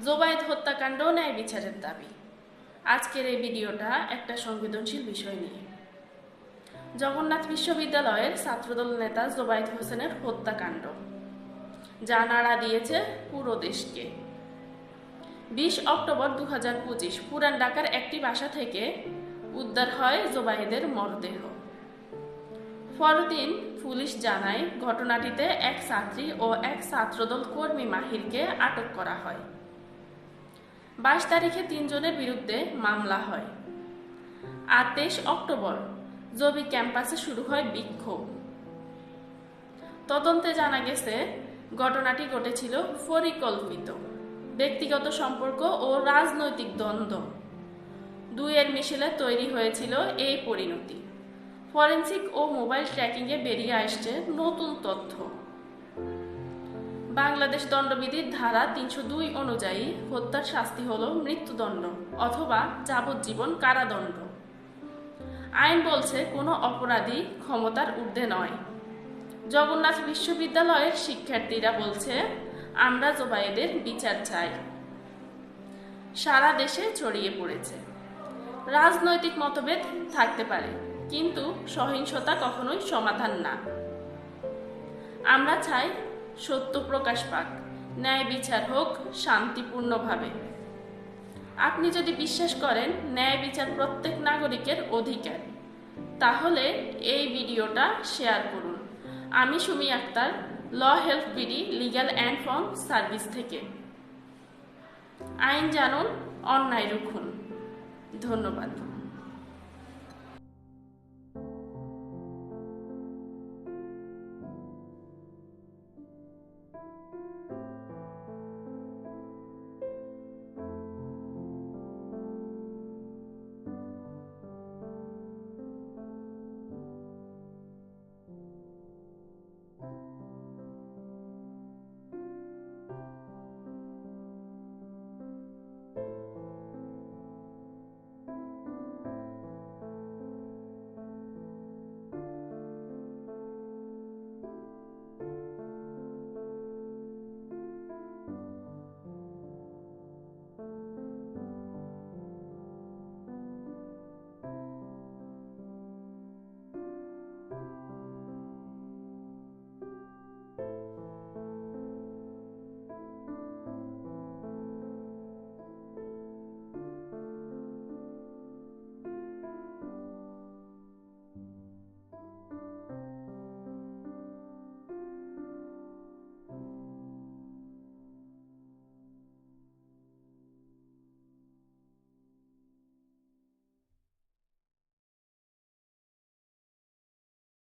জোবায়েদ হত্যাকাণ্ড ন্যায় বিচারের দাবি। আজকের এই ভিডিওটা একটা সংবেদনশীল বিষয় নিয়ে। জগন্নাথ বিশ্ববিদ্যালয়ের ছাত্রদল নেতা জোবায়েদ হোসেনের হত্যাকাণ্ড যা নাড়া দিয়েছে পুরো দেশকে। 20 অক্টোবর 2025 পুরান ঢাকার একটি বাসা থেকে উদ্ধার হয় জোবায়েদের মরদেহ। পরদিন পুলিশ জানায় ঘটনাটিতে এক ছাত্রী ও এক ছাত্রদল কর্মী মাহিরকে আটক করা হয়। 22 তারিখে 3 জনের বিরুদ্ধে মামলা হয়। আর 23 অক্টোবর জবি ক্যাম্পাসে শুরু হয় বিক্ষোভ। তদন্তে জানা গেছে ঘটনাটি ঘটেছিল পরিকল্পিত ব্যক্তিগত সম্পর্ক ও রাজনৈতিক দ্বন্দ্ব দুইয়ের মিশেলে তৈরি হয়েছিল এই পরিণতি। ফরেনসিক ও মোবাইল ট্র্যাকিংয়ে বেরিয়ে আসছে নতুন তথ্য। বাংলাদেশ দণ্ডবিধির ধারা 302 অনুযায়ী হত্যার শাস্তি হল মৃত্যুদণ্ড অথবা যাবজ্জীবন কারাদণ্ড। আইন বলছে কোনো অপরাধী ক্ষমতার ঊর্ধ্বে নয়। জগন্নাথ বিশ্ববিদ্যালয়ের শিক্ষার্থীরা বলছে, আমরা জোবায়েদের বিচার চাই। সারা দেশে ছড়িয়ে পড়েছে। রাজনৈতিক মতভেদ থাকতে পারে, কিন্তু সহিংসতা কখনোই সমাধান না। আমরা চাই সত্য প্রকাশ পাক, ন্যায় বিচার হোক শান্তিপূর্ণভাবে। আপনি যদি বিশ্বাস করেন ন্যায় বিচার প্রত্যেক নাগরিকের অধিকার, তাহলে এই ভিডিওটা শেয়ার করুন। আমি Sumi Akter, law help BD legal and form service থেকে। আইন জানুন, অন্যায় রুখুন। ধন্যবাদ।